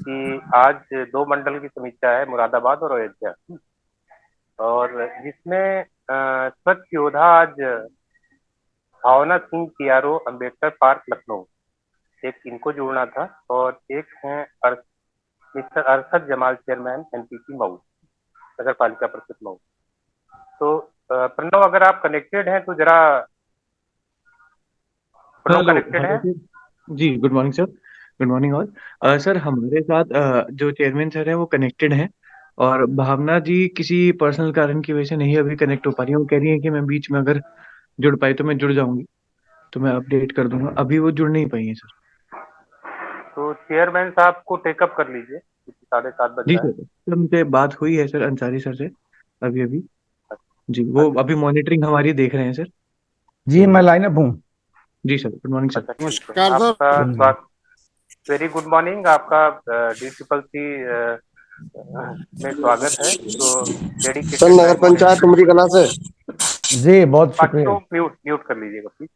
कि आज दो मंडल की समीक्षा है, मुरादाबाद और अयोध्या। और जिसमें स्वच्छ योद्धा आज भावना सिंह पीआरओ अम्बेडकर पार्क लखनऊ, एक इनको जोड़ना था। और एक है mister Arshad Jamal, chairman NPC Mau, Nagar Palika Parishad Mau. तो प्रणव, अगर आप कनेक्टेड हैं तो जरा, प्रणव हेलो कनेक्टेड हेलो है? सर। जी, good morning sir. Good morning all. Sir, हमारे साथ जो चेयरमैन सर हैं वो कनेक्टेड हैं। और भावना जी किसी पर्सनल कारण की वजह से नहीं अभी कनेक्ट हो पा रही हैं। वो कह रही हैं कि मैं बीच में अगर जुड़ पाई तो मैं जुड़ जाऊंगी, तो मैं अपडेट कर दूंगा। अभी वो जुड़ नहीं पाई हैं सर। तो चेयरमैन साहब को टेकअप कर लीजिए, क्योंकि 7:30 बज जी रहा है। सर उनसे बात हुई है सर, अंसारी सर से, अभी अभी। जी, वो अच्छा, अभी मॉनिटरिंग हमारी देख रहे हैं सर। जी, तो मैं लाइनअप हूँ। जी सर, गुड मॉर्निंग सर। अच्छा, ठीक है। नमस्कार सर। आपका गुड मॉर्निंग। स्वागत। Very good morning. आपका डी ट्रिपल सी में स्वागत है। तो सर, डेडिकेटेड नगर लाइन पंचायत मॉनिटरिंग। उमरी कला से। जी, बहुत बाकी शुक्रिया। लोग म्यूट म्यूट कर लीजिएगा प्लीज।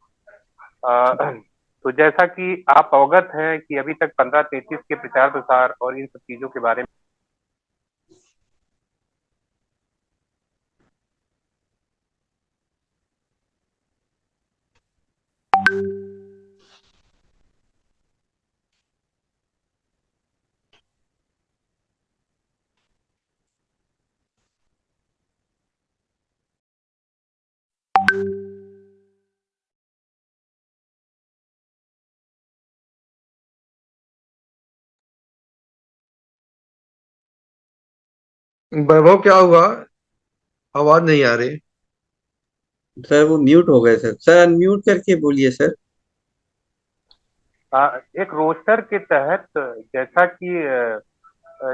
तो जैसा कि आप अवगत हैं कि अभी तक 1533 के प्रचार प्रसार और इन सब चीजों के बारे में वैभव, क्या हुआ? आवाज नहीं आ रही। सर वो म्यूट हो गए सर। सर अनम्यूट करके बोलिए सर। एक रोस्टर के तहत, जैसा कि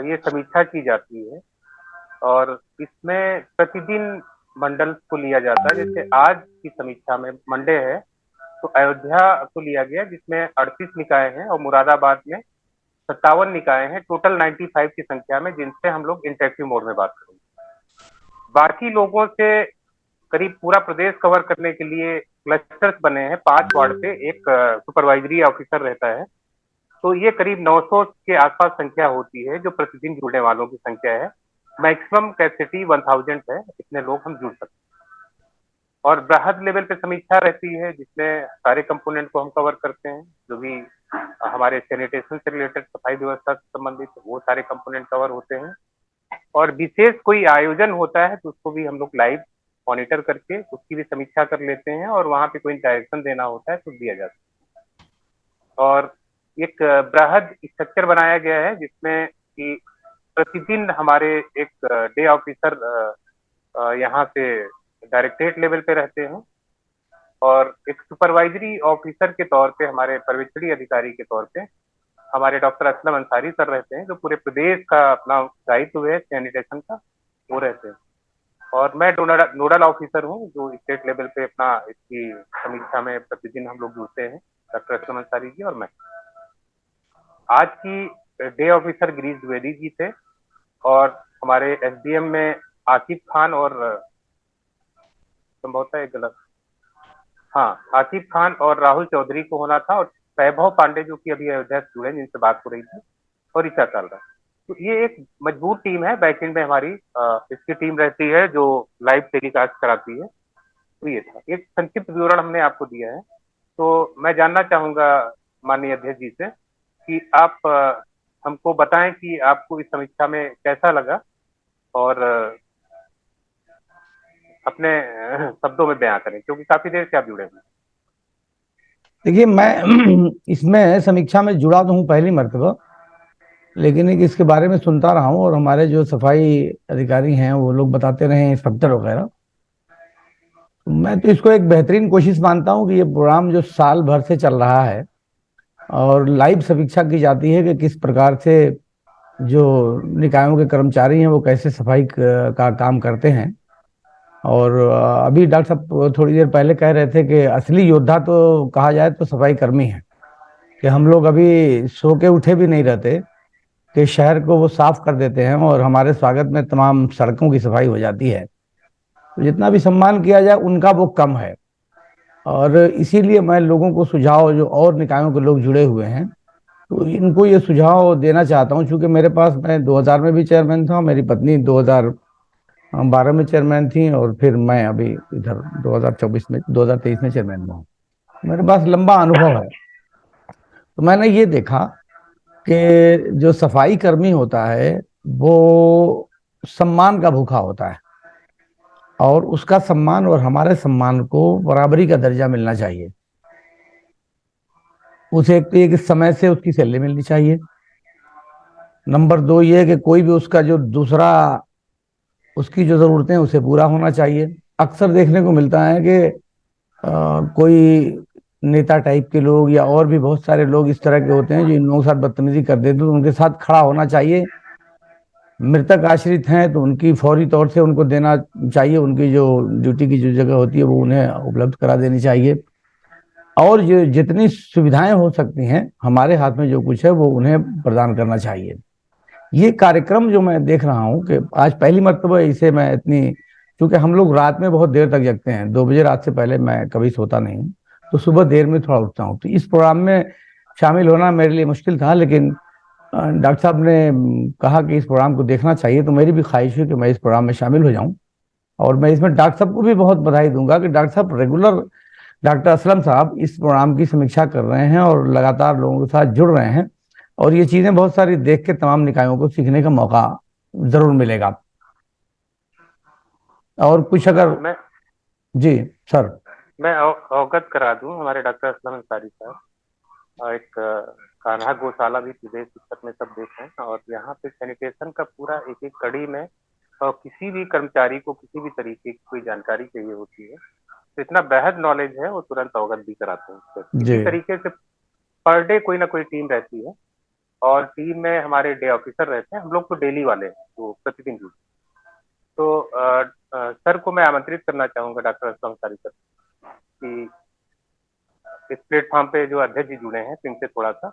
ये समीक्षा की जाती है और इसमें प्रतिदिन मंडल को लिया जाता है। जैसे आज की समीक्षा में मंडे है, तो अयोध्या को लिया गया जिसमें 38 निकाय हैं और मुरादाबाद में 57 निकाय हैं, टोटल 95 की संख्या में, जिनसे हम लोग इंटरेक्टिव मोड में बात करेंगे। बाकी लोगों से करीब पूरा प्रदेश कवर करने के लिए क्लस्टर्स बने हैं। 5 वार्ड पे एक सुपरवाइजरी ऑफिसर रहता है। तो ये करीब 900 के आसपास संख्या होती है, जो प्रतिदिन जुड़ने वालों की संख्या है। मैक्सिमम कैपेसिटी 1000 है, इतने लोग हम जुड़ सकते हैं। और बृहद लेवल पे समीक्षा रहती है, जिसमें सारे कंपोनेंट को हम कवर करते हैं, जो भी हमारे सैनिटेशन से रिलेटेड, सफाई व्यवस्था से संबंधित, वो सारे कंपोनेंट कवर होते हैं। और विशेष कोई आयोजन होता है तो उसको भी हम लोग लाइव मॉनिटर करके उसकी भी समीक्षा कर लेते हैं, और वहां पे कोई डायरेक्शन देना होता है तो दिया जाता है। और एक बृहद स्ट्रक्चर बनाया गया है, जिसमें कि प्रतिदिन हमारे एक डे ऑफिसर यहाँ से डायरेक्टरेट लेवल पे रहते हैं, और एक सुपरवाइजरी ऑफिसर के तौर पे, हमारे पर्यवेक्षणी अधिकारी के तौर पे हमारे डॉक्टर असलम अंसारी सर रहते हैं, जो पूरे प्रदेश का अपना दायित्व है सैनिटेशन का, वो रहते हैं। और मैं नोडल ऑफिसर हूँ, जो स्टेट लेवल पे अपना इसकी समीक्षा में प्रतिदिन हम लोग जुड़ते हैं, डॉक्टर असलम अंसारी जी और मैं। आज की डे ऑफिसर गिरीश द्विवेदी जी थे, और हमारे एसडीएम में आकिब खान और संभवतः एक गलत, हाँ, आकिब खान और राहुल चौधरी को होना था, और वैभव पांडे जो कि अभी अयोध्या से जुड़े, जिनसे बात हो रही थी, और ऋचा चालरा। तो ये एक मजबूत टीम है। बैकएंड में हमारी इसकी टीम रहती है, जो लाइव टेलीकास्ट कराती है। तो ये था एक संक्षिप्त विवरण हमने आपको दिया है। तो मैं जानना चाहूंगा माननीय अध्यक्ष जी से कि आप हमको बताएं कि आपको इस समीक्षा में कैसा लगा, और अपने शब्दों में बयां करें, क्योंकि काफी देर से आप जुड़े हुए देखिए, मैं इसमें समीक्षा में जुड़ा तो हूँ पहली मर्तबा, लेकिन एक इसके बारे में सुनता रहा हूँ और हमारे जो सफाई अधिकारी हैं वो लोग बताते रहे, इंस्पेक्टर वगैरह। तो मैं तो इसको एक बेहतरीन कोशिश मानता हूँ कि ये प्रोग्राम जो साल भर से चल रहा है और लाइव समीक्षा की जाती है कि किस प्रकार से जो निकायों के कर्मचारी हैं वो कैसे सफाई का काम करते हैं। और अभी डॉक्टर साहब थोड़ी देर पहले कह रहे थे कि असली योद्धा तो कहा जाए तो सफाई कर्मी है, कि हम लोग अभी सो के उठे भी नहीं रहते कि शहर को वो साफ कर देते हैं और हमारे स्वागत में तमाम सड़कों की सफाई हो जाती है। तो जितना भी सम्मान किया जाए उनका वो कम है। और इसीलिए मैं लोगों को सुझाव, जो और निकायों के लोग जुड़े हुए हैं, तो इनको ये सुझाव देना चाहता हूँ, क्योंकि मेरे पास, मैं 2000 में भी चेयरमैन था, मेरी पत्नी 2012 में चेयरमैन थी, और फिर मैं अभी इधर 2023 में चेयरमैन हुआ हूँ। मेरे पास लंबा अनुभव है। तो मैंने ये देखा कि जो सफाई कर्मी होता है वो सम्मान का भूखा होता है, और उसका सम्मान और हमारे सम्मान को बराबरी का दर्जा मिलना चाहिए। उसे एक तो ये कि समय से उसकी सैलरी मिलनी चाहिए। नंबर 2 ये है कि कोई भी उसका जो दूसरा, उसकी जो जरूरतें हैं उसे पूरा होना चाहिए। अक्सर देखने को मिलता है कि कोई नेता टाइप के लोग या और भी बहुत सारे लोग इस तरह के होते हैं जो इन लोगों के साथ बदतमीजी कर देते हैं, तो उनके साथ खड़ा होना चाहिए। मृतक आश्रित हैं तो उनकी फौरी तौर से उनको देना चाहिए, उनकी जो ड्यूटी की जो जगह होती है वो उन्हें उपलब्ध करा देनी चाहिए। और जो जितनी सुविधाएं हो सकती हैं, हमारे हाथ में जो कुछ है वो उन्हें प्रदान करना चाहिए। ये कार्यक्रम जो मैं देख रहा हूँ कि आज पहली मर्तबा इसे मैं इतनी, क्योंकि हम लोग रात में बहुत देर तक जगते हैं, 2 बजे रात से पहले मैं कभी सोता नहीं हूँ, तो सुबह देर में थोड़ा उठता हूँ। तो इस प्रोग्राम में शामिल होना मेरे लिए मुश्किल था, लेकिन डॉक्टर साहब ने कहा कि इस प्रोग्राम को देखना चाहिए, तो मेरी भी ख्वाहिश है कि मैं इस प्रोग्राम में शामिल हो जाऊं। और मैं इसमें डॉक्टर साहब को भी बहुत बधाई दूंगा कि डॉक्टर साहब रेगुलर, डॉक्टर असलम साहब इस प्रोग्राम की समीक्षा कर रहे हैं और लगातार लोगों के साथ जुड़ रहे हैं, और ये चीजें बहुत सारी देख के तमाम निकायों को सीखने का मौका जरूर मिलेगा। और कुछ अगर मैं जी सर, मैं अवगत करा दूं, हमारे डॉक्टर असलम अंसारी साहब एक कान्हा गौशाला भी विदेश शिक्षक में सब देखे हैं, और यहाँ पे सैनिटेशन का पूरा एक एक कड़ी में, और किसी भी कर्मचारी को किसी भी तरीके की कोई जानकारी चाहिए होती है तो इतना बेहद नॉलेज है, वो तुरंत अवगत भी कराते हैं। इसी जी तरीके से पर डे कोई ना कोई टीम रहती है, और टीम में हमारे डे ऑफिसर रहते हैं, हम लोग तो डेली वाले हैं तो प्रतिदिन ड्यूटी। तो सर को मैं आमंत्रित करना चाहूंगा, डॉक्टर असलम अंसारी सर, कि इस प्लेटफॉर्म पे जो अध्यक्ष जी जुड़े हैं तो इनसे थोड़ा सा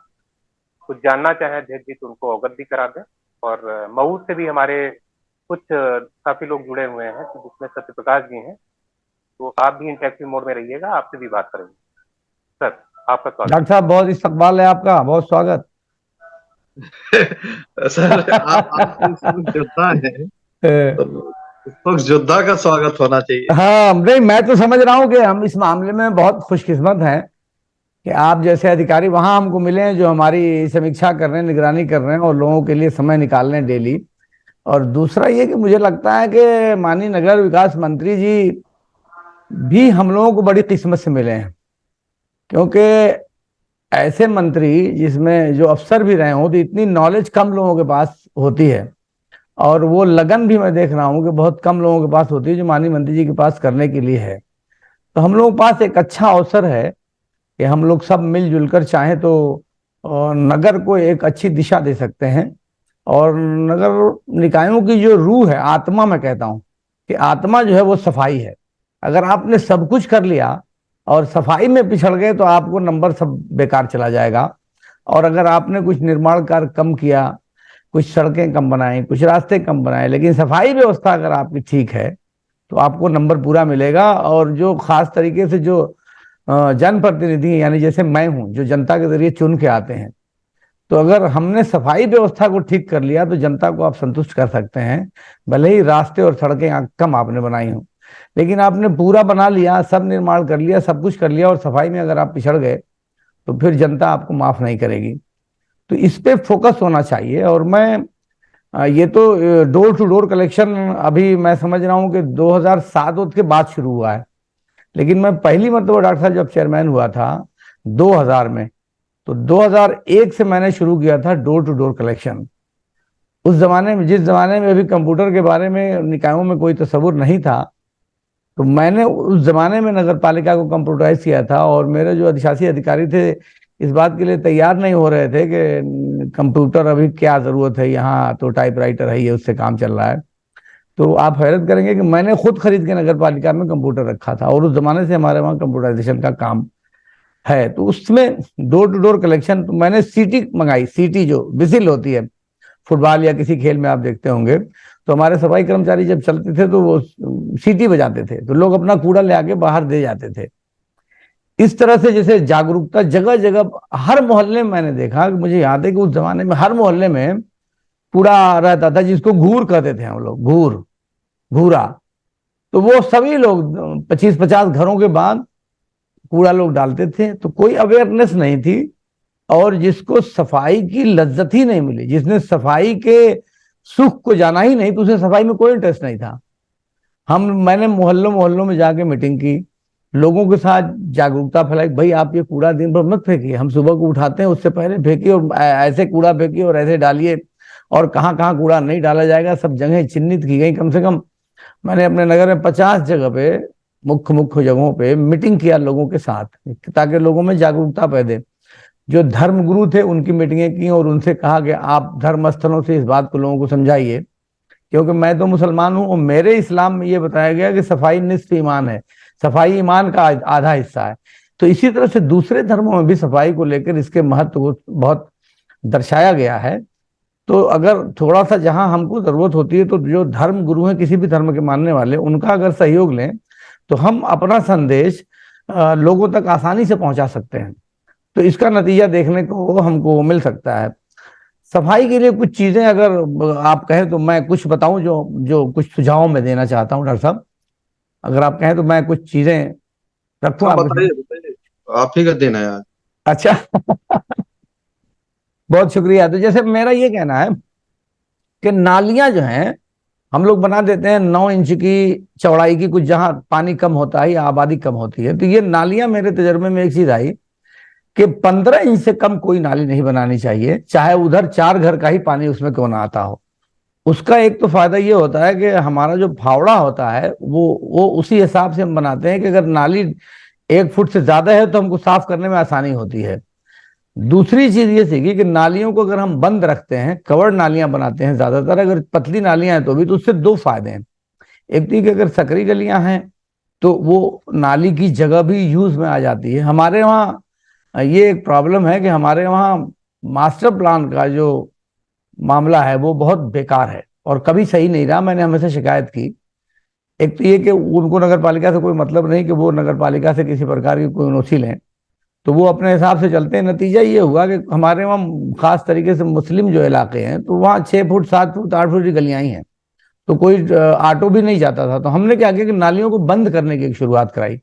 कुछ जानना चाहे अध्यक्ष जी तो उनको अवगत भी करा दें। और मऊ से भी हमारे कुछ काफी लोग जुड़े हुए हैं, तो जिसमें सत्य प्रकाश जी हैं, तो आप भी इंटरेक्टिव मोड में रहिएगा, आपसे भी बात करेंगे। सर आपका स्वागत। डॉक्टर साहब बहुत इस्तकबाल है आपका, बहुत स्वागत। सर आप इस वक्त योद्धा है, तो इस वक्त योद्धा का स्वागत होना चाहिए। हाँ नहीं, मैं तो समझ रहा हूँ कि हम इस मामले में बहुत खुशकिस्मत हैं कि आप जैसे अधिकारी वहां हमको मिले हैं, जो हमारी समीक्षा कर रहे हैं, निगरानी कर रहे हैं और लोगों के लिए समय निकाल रहे हैं डेली। और दूसरा ये कि मुझे लगता है कि माननीय नगर विकास मंत्री जी भी हम लोगों को बड़ी किस्मत से मिले हैं, क्योंकि ऐसे मंत्री जिसमें जो अफसर भी रहे हों तो इतनी नॉलेज कम लोगों के पास होती है, और वो लगन भी मैं देख रहा हूँ कि बहुत कम लोगों के पास होती है जो माननीय मंत्री जी के पास करने के लिए है। तो हम लोगों के पास एक अच्छा अवसर है कि हम लोग सब मिलजुल कर चाहें तो नगर को एक अच्छी दिशा दे सकते हैं। और नगर निकायों की जो रूह है, आत्मा, मैं कहता हूं कि आत्मा जो है वो सफाई है। अगर आपने सब कुछ कर लिया और सफाई में पिछड़ गए तो आपको नंबर सब बेकार चला जाएगा। और अगर आपने कुछ निर्माण कार्य कम किया, कुछ सड़कें कम बनाई, कुछ रास्ते कम बनाए, लेकिन सफाई व्यवस्था अगर आपकी ठीक है तो आपको नंबर पूरा मिलेगा। और जो खास तरीके से जो जनप्रतिनिधि यानी जैसे मैं हूं, जो जनता के जरिए चुन के आते हैं, तो अगर हमने सफाई व्यवस्था को ठीक कर लिया तो जनता को आप संतुष्ट कर सकते हैं। भले ही रास्ते और सड़कें कम आपने बनाई हो, लेकिन आपने पूरा बना लिया, सब निर्माण कर लिया, सब कुछ कर लिया, और सफाई में अगर आप पिछड़ गए तो फिर जनता आपको माफ नहीं करेगी। तो इस पे फोकस होना चाहिए। और मैं ये तो डोर टू डोर कलेक्शन अभी मैं समझ रहा हूँ कि 2007 के बाद शुरू हुआ है, लेकिन मैं पहली मरतबा डॉक्टर साहब जब चेयरमैन हुआ था 2000 में, तो 2001 से मैंने शुरू किया था डोर टू डोर कलेक्शन। उस जमाने में, जिस जमाने में अभी कंप्यूटर के बारे में निकायों में कोई तस्वुर नहीं था, तो मैंने उस जमाने में नगर पालिका को कंप्यूटराइज किया था। और मेरे जो अधिशासी अधिकारी थे इस बात के लिए तैयार नहीं हो रहे थे कि कंप्यूटर अभी क्या जरूरत है, यहाँ तो टाइपराइटर है, ये उससे काम चल रहा है। तो आप हैरत करेंगे कि मैंने खुद खरीद के नगर पालिका में कंप्यूटर रखा था, और उस जमाने से हमारे वहाँ कंप्यूटराइजेशन का काम है। तो उसमें डोर टू डोर कलेक्शन, तो मैंने सीटी मंगाई, सीटी जो विजिल होती है फुटबॉल या किसी खेल में आप देखते होंगे, तो हमारे सफाई कर्मचारी जब चलते थे तो वो सीटी बजाते थे, तो लोग अपना कूड़ा ले आके बाहर दे जाते थे। इस तरह से जैसे जागरूकता जगह जगह, हर मोहल्ले में मैंने देखा, मुझे याद है कि उस जमाने में हर मोहल्ले में कूड़ा रहता था, जिसको घूर कहते थे हम लोग, घूर, घूरा। तो वो सभी लोग 25-50 घरों के बाद कूड़ा लोग डालते थे, तो कोई अवेयरनेस नहीं थी। और जिसको सफाई की लज्जत ही नहीं मिली, जिसने सफाई के सुख को जाना ही नहीं, तो उसे सफाई में कोई इंटरेस्ट नहीं था। मैंने मोहल्लों मोहल्लों में जाके मीटिंग की, लोगों के साथ जागरूकता फैलाई, भाई आप ये कूड़ा दिन भर मत फेंकिए, हम सुबह को उठाते हैं उससे पहले फेंकिए, और ऐसे कूड़ा फेंकिए और ऐसे डालिए, और कहाँ कहाँ कूड़ा नहीं डाला जाएगा सब जगह चिन्हित की गई। कम से कम मैंने अपने नगर में 50 जगह पे, मुख्य मुख्य जगहों पे मीटिंग किया लोगों के साथ, ताकि लोगों में जागरूकता पैदे। जो धर्म गुरु थे उनकी मीटिंगें की, और उनसे कहा कि आप धर्म स्थलों से इस बात को लोगों को समझाइए, क्योंकि मैं तो मुसलमान हूं और मेरे इस्लाम में ये बताया गया कि सफाई निस्फ ईमान है, सफाई ईमान का आधा हिस्सा है। तो इसी तरह से दूसरे धर्मों में भी सफाई को लेकर इसके महत्व को बहुत दर्शाया गया है। तो अगर थोड़ा सा जहां हमको जरूरत होती है, तो जो धर्म गुरु हैं किसी भी धर्म के मानने वाले, उनका अगर सहयोग लें तो हम अपना संदेश लोगों तक आसानी से पहुंचा सकते हैं। तो इसका नतीजा देखने को हमको मिल सकता है। सफाई के लिए कुछ चीजें अगर आप कहें तो मैं कुछ बताऊं, जो जो कुछ सुझाव मैं देना चाहता हूं डॉक्टर साहब, अगर आप कहें तो मैं कुछ चीजें रखूं हाँ आपके बताइए सामने। बताइए, आप ही का देना यार। अच्छा बहुत शुक्रिया। तो जैसे मेरा ये कहना है कि नालियां जो हैं हम लोग बना देते हैं 9 इंच की चौड़ाई की, कुछ जहां पानी कम होता है या आबादी कम होती है। तो ये नालियां, मेरे तजर्बे में एक चीज आई कि 15 इंच से कम कोई नाली नहीं बनानी चाहिए, चाहे उधर 4 घर का ही पानी उसमें क्यों ना आता हो। उसका एक तो फायदा ये होता है कि हमारा जो फावड़ा होता है वो उसी हिसाब से हम बनाते हैं कि अगर नाली 1 फुट से ज्यादा है तो हमको साफ करने में आसानी होती है। दूसरी चीज ये सीखी कि नालियों को अगर हम बंद रखते हैं, कवर्ड नालियां बनाते हैं ज्यादातर, अगर पतली नालियां हैं तो भी, तो उससे 2 फायदे हैं। एक तो कि अगर सकरी गलियां हैं तो वो नाली की जगह भी यूज में आ जाती है। हमारे वहाँ ये एक प्रॉब्लम है कि हमारे वहाँ मास्टर प्लान का जो मामला है वो बहुत बेकार है और कभी सही नहीं रहा। मैंने हमेशा शिकायत की। एक तो ये कि उनको नगर पालिका से कोई मतलब नहीं कि वो नगर पालिका से किसी प्रकार की कोई नोटिस लें, तो वो अपने हिसाब से चलते हैं। नतीजा ये हुआ कि हमारे वहाँ खास तरीके से मुस्लिम जो इलाके हैं, तो वहाँ 6 फुट 7 फुट 8 फुट की गलियां ही हैं, तो कोई ऑटो भी नहीं जाता था। तो हमने क्या किया कि नालियों को बंद करने की एक शुरुआत कराई।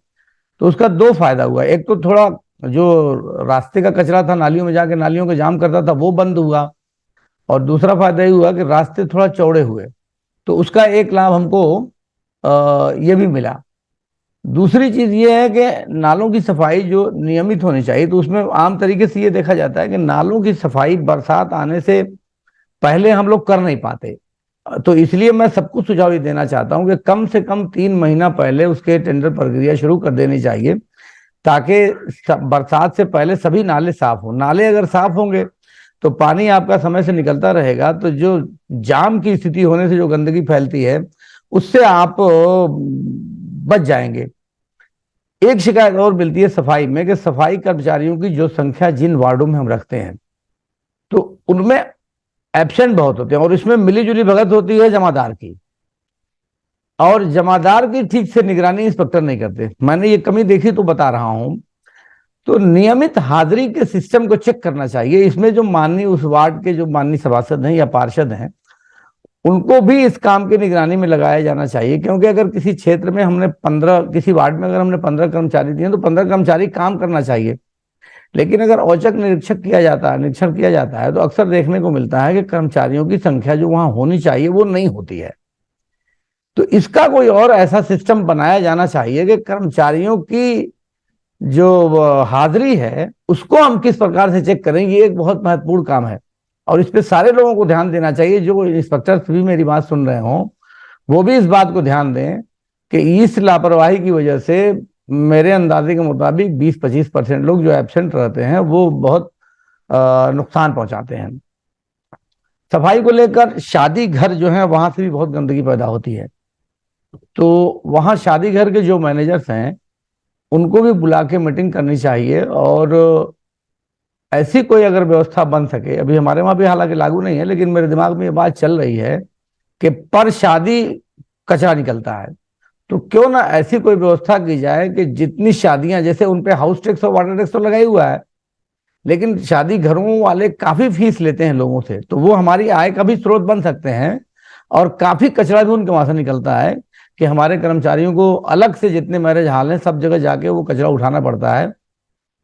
तो उसका 2 फायदा हुआ। एक तो थोड़ा जो रास्ते का कचरा था नालियों में जाके नालियों को जाम करता था वो बंद हुआ, और दूसरा फायदा ये हुआ कि रास्ते थोड़ा चौड़े हुए। तो उसका एक लाभ हमको ये भी मिला। दूसरी चीज ये है कि नालों की सफाई जो नियमित होनी चाहिए, तो उसमें आम तरीके से ये देखा जाता है कि नालों की सफाई बरसात आने से पहले हम लोग कर नहीं पाते। तो इसलिए मैं सबको सुझाव ये देना चाहता हूं कि कम से कम 3 महीना पहले उसके टेंडर प्रक्रिया शुरू कर देनी चाहिए, ताकि बरसात से पहले सभी नाले साफ हो। नाले अगर साफ होंगे तो पानी आपका समय से निकलता रहेगा, तो जो जाम की स्थिति होने से जो गंदगी फैलती है उससे आप बच जाएंगे। एक शिकायत और मिलती है सफाई में कि सफाई कर्मचारियों की जो संख्या जिन वार्डों में हम रखते हैं, तो उनमें एब्सेंट बहुत होते हैं, और इसमें मिली जुली भगत होती है जमादार की, और जमादार की ठीक से निगरानी इंस्पेक्टर नहीं करते। मैंने ये कमी देखी तो बता रहा हूं। तो नियमित हाजिरी के सिस्टम को चेक करना चाहिए। इसमें जो माननीय उस वार्ड के जो माननीय सभासद हैं या पार्षद हैं, उनको भी इस काम की निगरानी में लगाया जाना चाहिए। क्योंकि अगर किसी क्षेत्र में हमने 15, किसी वार्ड में अगर हमने 15 कर्मचारी दिए तो 15 कर्मचारी काम करना चाहिए। लेकिन अगर औचक निरीक्षण किया जाता है तो अक्सर देखने को मिलता है कि कर्मचारियों की संख्या जो वहां होनी चाहिए वो नहीं होती है। तो इसका कोई और ऐसा सिस्टम बनाया जाना चाहिए कि कर्मचारियों की जो हाजिरी है उसको हम किस प्रकार से चेक करें। ये एक बहुत महत्वपूर्ण काम है, और इस पे सारे लोगों को ध्यान देना चाहिए। जो इंस्पेक्टर भी मेरी बात सुन रहे हों वो भी इस बात को ध्यान दें कि इस लापरवाही की वजह से मेरे अंदाजे के मुताबिक 20-25% लोग जो एब्सेंट रहते हैं वो बहुत नुकसान पहुंचाते हैं। सफाई को लेकर शादी घर जो है वहां से भी बहुत गंदगी पैदा होती है। तो वहां शादी घर के जो मैनेजर्स हैं उनको भी बुला के मीटिंग करनी चाहिए, और ऐसी कोई अगर व्यवस्था बन सके, अभी हमारे वहां भी हालांकि लागू नहीं है, लेकिन मेरे दिमाग में ये बात चल रही है कि पर शादी कचरा निकलता है, तो क्यों ना ऐसी कोई व्यवस्था की जाए कि जितनी शादियां, जैसे उन पे हाउस टैक्स और वाटर टैक्स तो लगा ही हुआ है, लेकिन शादी घरों वाले काफी फीस लेते हैं लोगों से, तो वो हमारी आय का भी स्रोत बन सकते हैं। और काफी कचरा भी उनके वहां से निकलता है कि हमारे कर्मचारियों को अलग से, जितने मैरिज हाल हैं सब जगह जाके वो कचरा उठाना पड़ता है।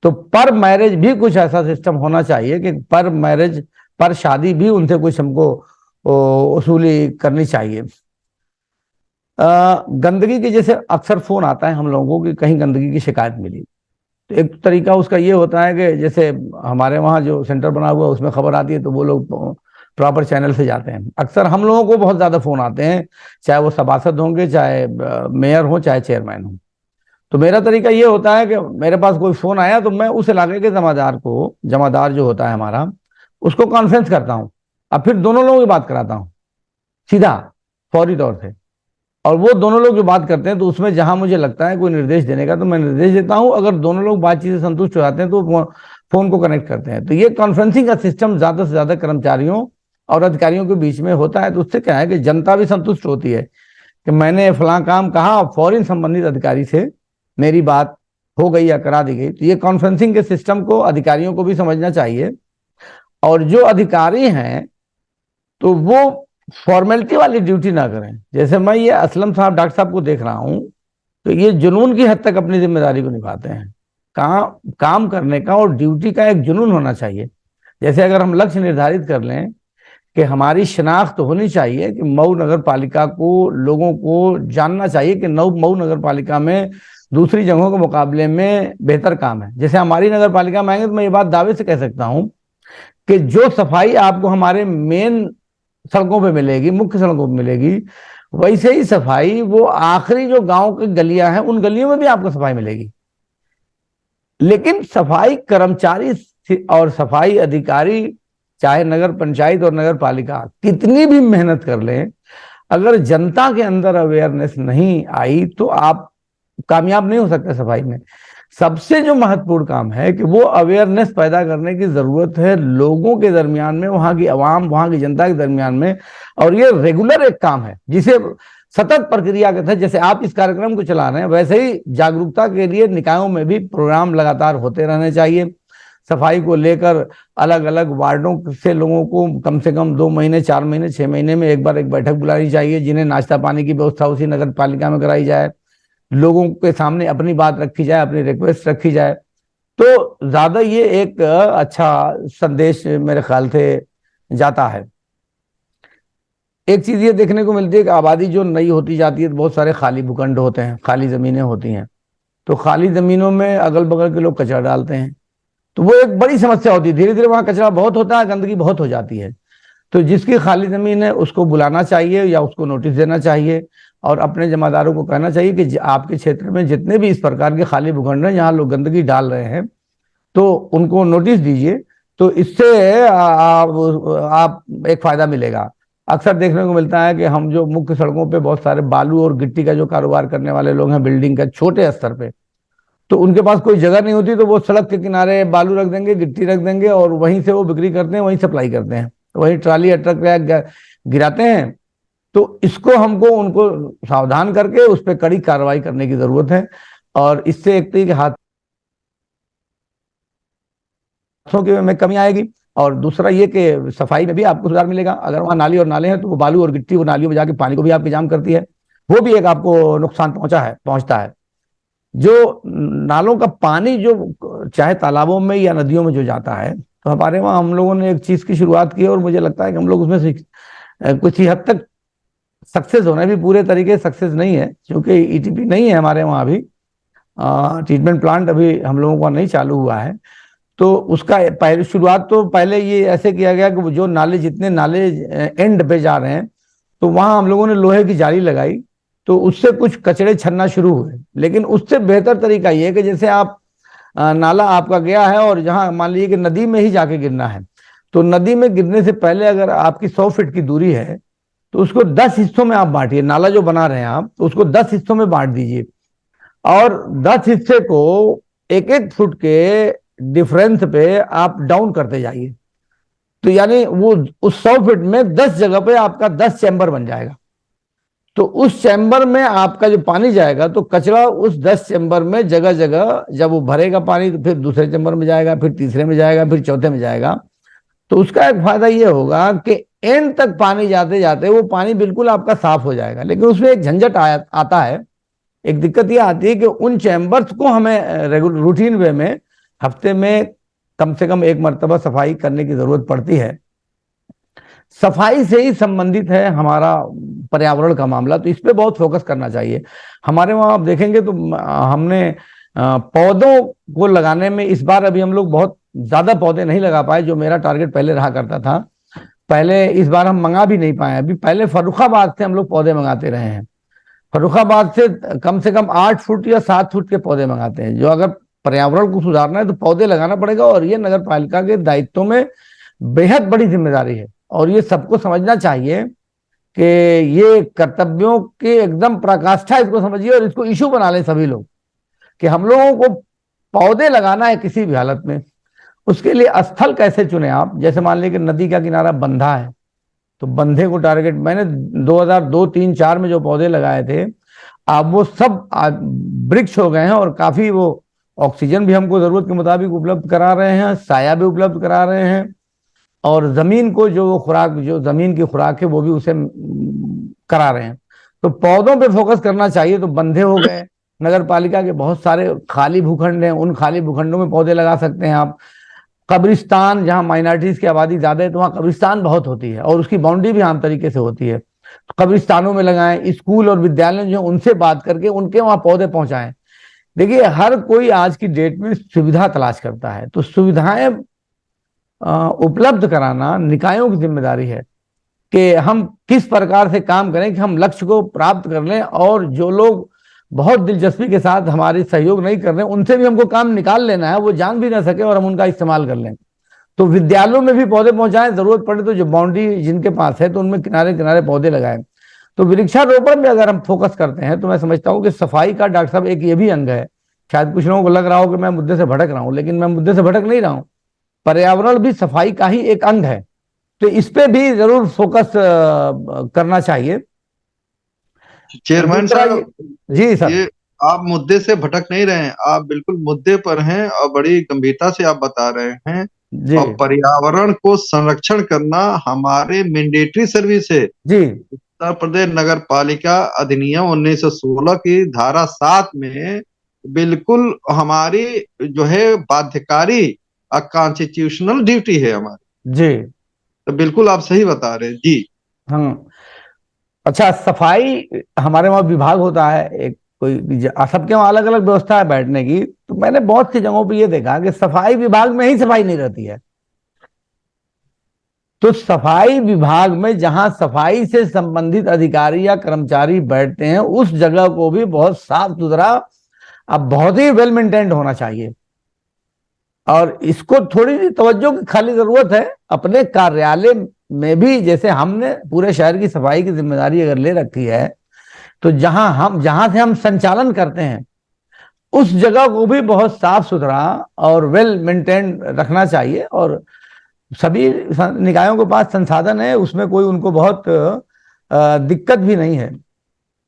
तो पर मैरिज भी कुछ ऐसा सिस्टम होना चाहिए कि पर मैरिज, पर शादी भी उनसे कुछ हमको वसूली करनी चाहिए। गंदगी की, जैसे अक्सर फोन आता है हम लोगों को कि कहीं गंदगी की शिकायत मिली, तो एक तरीका उसका ये होता है कि जैसे हमारे वहाँ जो सेंटर बना हुआ है उसमें खबर आती है तो वो लोग प्रॉपर चैनल से जाते हैं। अक्सर हम लोगों को बहुत ज्यादा फोन आते हैं, चाहे वो सभासद होंगे, चाहे मेयर हो, चाहे चेयरमैन हो। तो मेरा तरीका ये होता है कि मेरे पास कोई फोन आया तो मैं उस इलाके के जमादार को, जमादार जो होता है हमारा, उसको कॉन्फ्रेंस करता हूँ, अब फिर दोनों लोगों की बात कराता हूँ सीधा, फौरी तौर से। और वो दोनों लोग जो बात करते हैं तो उसमें जहां मुझे लगता है कोई निर्देश देने का तो मैं निर्देश देता हूं। अगर दोनों लोग बातचीत से संतुष्ट हो जाते हैं तो फोन को कनेक्ट करते हैं। तो ये कॉन्फ्रेंसिंग का सिस्टम ज्यादा से ज्यादा कर्मचारियों और अधिकारियों के बीच में होता है, तो उससे क्या है कि जनता भी संतुष्ट होती है कि मैंने फलां काम कहा, फौरन संबंधित अधिकारी से मेरी बात हो गई या करा दी गई। तो ये कॉन्फ्रेंसिंग के सिस्टम को अधिकारियों को भी समझना चाहिए। और जो अधिकारी हैं तो वो फॉर्मेलिटी वाली ड्यूटी ना करें। जैसे मैं ये असलम साहब, डॉक्टर साहब को देख रहा हूं, तो ये जुनून की हद तक अपनी जिम्मेदारी को निभाते हैं। काम करने का और ड्यूटी का एक जुनून होना चाहिए। जैसे अगर हम लक्ष्य निर्धारित कर लें कि हमारी शनाख्त होनी चाहिए कि मऊ नगर पालिका को, लोगों को जानना चाहिए कि मऊ नगर पालिका में दूसरी जगहों के मुकाबले में बेहतर काम है। जैसे हमारी नगर पालिका में आएंगे तो मैं ये बात दावे से कह सकता हूं कि जो सफाई आपको हमारे मेन सड़कों पे मिलेगी, मुख्य सड़कों पे मिलेगी, वैसे ही सफाई वो आखिरी जो गांव की गलियां हैं उन गलियों में भी आपको सफाई मिलेगी। लेकिन सफाई कर्मचारी और सफाई अधिकारी, चाहे नगर पंचायत और नगर पालिका कितनी भी मेहनत कर लें, अगर जनता के अंदर अवेयरनेस नहीं आई तो आप कामयाब नहीं हो सकते सफाई में। सबसे जो महत्वपूर्ण काम है कि वो अवेयरनेस पैदा करने की जरूरत है लोगों के दरमियान में, वहां की आवाम, वहां की जनता के दरमियान में। और ये रेगुलर एक काम है जिसे सतत प्रक्रिया के तहत, जैसे आप इस कार्यक्रम को चला रहे हैं वैसे ही जागरूकता के लिए निकायों में भी प्रोग्राम लगातार होते रहने चाहिए। सफाई को लेकर अलग अलग वार्डों से लोगों को कम से कम 2 महीने, 4 महीने, 6 महीने में एक बार एक बैठक बुलानी चाहिए, जिन्हें नाश्ता पानी की व्यवस्था उसी नगर पालिका में कराई जाए, लोगों के सामने अपनी बात रखी जाए, अपनी रिक्वेस्ट रखी जाए। तो ज्यादा ये एक अच्छा संदेश मेरे ख्याल से जाता है। एक चीज ये देखने को मिलती है कि आबादी जो नई होती जाती है तो बहुत सारे खाली भूखंड होते हैं, खाली जमीनें होती हैं। तो खाली जमीनों में अगल बगल के लोग कचरा डालते हैं, तो वो एक बड़ी समस्या होती है। धीरे धीरे वहां कचरा बहुत होता है, गंदगी बहुत हो जाती है। तो जिसकी खाली जमीन है उसको बुलाना चाहिए या उसको नोटिस देना चाहिए और अपने जमादारों को कहना चाहिए कि आपके क्षेत्र में जितने भी इस प्रकार के खाली भूखंड हैं जहां लोग गंदगी डाल रहे हैं तो उनको नोटिस दीजिए। तो इससे आप एक फायदा मिलेगा। अक्सर देखने को मिलता है कि हम जो मुख्य सड़कों पे बहुत सारे बालू और गिट्टी का जो कारोबार करने वाले लोग हैं बिल्डिंग का छोटे स्तर पे, तो उनके पास कोई जगह नहीं होती तो वो सड़क के किनारे बालू रख देंगे, गिट्टी रख देंगे और वहीं से वो बिक्री करते हैं, वहीं सप्लाई करते हैं, वहीं ट्राली या ट्रक गिराते हैं। तो इसको हमको उनको सावधान करके उस पर कड़ी कार्रवाई करने की जरूरत है। और इससे एक तो हाथों में कमी आएगी और दूसरा ये कि सफाई में भी आपको सुधार मिलेगा। अगर वहां नाली और नाले हैं तो वो बालू और गिट्टी वो नालियों में जाके पानी को भी आपके जाम करती है, वो भी एक आपको नुकसान पहुंचता है। जो नालों का पानी जो चाहे तालाबों में या नदियों में जो जाता है, तो हमारे वहां हम लोगों ने एक चीज की शुरुआत की और मुझे लगता है कि हम लोग उसमें कुछ ही हद तक सक्सेस होना, भी पूरे तरीके से सक्सेस नहीं है क्योंकि ईटीपी नहीं है हमारे वहां अभी, ट्रीटमेंट प्लांट अभी हम लोगों का नहीं चालू हुआ है। तो उसका पहले शुरुआत तो पहले ये ऐसे किया गया कि जो नाले, जितने नाले एंड पे जा रहे हैं तो वहां हम लोगों ने लोहे की जाली लगाई, तो उससे कुछ कचरे छन्ना शुरू हुए। लेकिन उससे बेहतर तरीका ये है कि जैसे आप नाला आपका गया है और जहां मान लीजिए कि नदी में ही जाके गिरना है, तो नदी में गिरने से पहले अगर आपकी 100 फीट की दूरी है तो उसको 10 हिस्सों में आप बांटिए। नाला जो बना रहे हैं आप तो उसको 10 हिस्सों में बांट दीजिए और 10 हिस्से को 1-1 फुट के डिफरेंस पे आप डाउन करते जाइए। तो यानी वो उस 100 फीट में 10 जगह पे आपका 10 चैम्बर बन जाएगा। तो उस चैम्बर में आपका जो पानी जाएगा तो कचरा उस 10 चैम्बर में जगह जगह, जब वो भरेगा पानी तो फिर दूसरे चैम्बर में जाएगा, फिर तीसरे में जाएगा, फिर चौथे में जाएगा। तो उसका एक फायदा ये होगा कि एंड तक पानी जाते जाते वो पानी बिल्कुल आपका साफ हो जाएगा। लेकिन उसमें एक झंझट आता है, एक दिक्कत ये आती है कि उन चैम्बर्स को हमें रूटीन वे में हफ्ते में कम से कम एक मरतबा सफाई करने की जरूरत पड़ती है। सफाई से ही संबंधित है हमारा पर्यावरण का मामला, तो इस पे बहुत फोकस करना चाहिए। हमारे वहां आप देखेंगे तो हमने पौधों को लगाने में इस बार अभी हम लोग बहुत ज्यादा पौधे नहीं लगा पाए, जो मेरा टारगेट पहले रहा करता था। पहले इस बार हम मंगा भी नहीं पाए। अभी पहले फर्रुखाबाद से हम लोग पौधे मंगाते रहे हैं। फर्रुखाबाद से कम 8 फुट या 7 फुट के पौधे मंगाते हैं। जो अगर पर्यावरण को सुधारना है तो पौधे लगाना पड़ेगा, और ये नगर पालिका के दायित्व में बेहद बड़ी जिम्मेदारी है। और ये सबको समझना चाहिए कि ये कर्तव्यों की एकदम पराकाष्ठा, इसको समझिए और इसको इशू बना लें सभी लोग कि हम लोगों को पौधे लगाना है किसी भी हालत में। उसके लिए स्थल कैसे चुने आप? जैसे मान लीजिए कि नदी का किनारा बंधा है तो बंधे को टारगेट, मैंने 2002, 3, 4 में जो पौधे लगाए थे अब वो सब वृक्ष हो गए हैं, और काफी वो ऑक्सीजन भी हमको जरूरत के मुताबिक उपलब्ध करा रहे हैं, साया भी उपलब्ध करा रहे हैं, और जमीन को जो खुराक, जो जमीन की खुराक है वो भी उसे करा रहे हैं। तो पौधों पे फोकस करना चाहिए। तो बंधे हो गए, नगर पालिका के बहुत सारे खाली भूखंड हैं, उन खाली भूखंडों में पौधे लगा सकते हैं आप। कब्रिस्तान, जहां माइनॉरिटीज की आबादी ज्यादा है तो वहां कब्रिस्तान बहुत होती है, और उसकी बाउंड्री भी आम तरीके से होती है, तो कब्रिस्तानों में लगाएं। स्कूल और विद्यालय जो उनसे बात करके उनके वहां पौधे पहुंचाएं। देखिए, हर कोई आज की डेट में सुविधा तलाश करता है, तो सुविधाएं उपलब्ध कराना निकायों की जिम्मेदारी है कि हम किस प्रकार से काम करें कि हम लक्ष्य को प्राप्त कर लें, और जो लोग बहुत दिलचस्पी के साथ हमारी सहयोग नहीं कर रहे उनसे भी हमको काम निकाल लेना है, वो जान भी ना सके और हम उनका इस्तेमाल कर लें। तो विद्यालयों में भी पौधे पहुंचाएं, जरूरत पड़े तो जो बाउंड्री जिनके पास है तो उनमें किनारे किनारे पौधे लगाएं। तो वृक्षारोपण में अगर हम फोकस करते हैं तो मैं समझता हूं कि सफाई का, डॉक्टर साहब, एक ये भी अंग है। शायद कुछ लोगों को लग रहा हो कि मैं मुद्दे से भटक रहा हूं, लेकिन मैं मुद्दे से भटक नहीं रहा हूं। पर्यावरण भी सफाई का ही एक अंग है, तो इस पे भी जरूर फोकस करना चाहिए। चेयरमैन साहब, जी सर, ये आप मुद्दे से भटक नहीं रहे हैं, आप बिल्कुल मुद्दे पर हैं और बड़ी गंभीरता से आप बता रहे हैं। जी और पर्यावरण को संरक्षण करना हमारे मैंडेटरी सर्विस है। जी, उत्तर प्रदेश नगर पालिका अधिनियम 1916 की धारा 7 में बिल्कुल हमारी जो है बाध्यकारी कॉन्स्टिट्यूशनल ड्यूटी है हमारी। जी, तो बिल्कुल आप सही बता रहे हैं जी। हाँ। अच्छा, सफाई हमारे वहाँ विभाग होता है एक, कोई सबके वहाँ अलग अलग व्यवस्था है बैठने की। तो मैंने बहुत सी जगहों पे ये देखा कि सफाई विभाग में ही सफाई नहीं रहती है। तो सफाई विभाग में जहां सफाई से संबंधित अधिकारी या कर्मचारी बैठते हैं उस जगह को भी बहुत साफ सुथरा, अब बहुत ही वेल मेंटेन्ड होना चाहिए। और इसको थोड़ी सी तवज्जो की खाली जरूरत है। अपने कार्यालय में भी जैसे हमने पूरे शहर की सफाई की जिम्मेदारी अगर ले रखी है, तो जहां से हम संचालन करते हैं उस जगह को भी बहुत साफ सुथरा और वेल मेंटेन रखना चाहिए। और सभी निकायों के पास संसाधन है, उसमें कोई उनको बहुत दिक्कत भी नहीं है।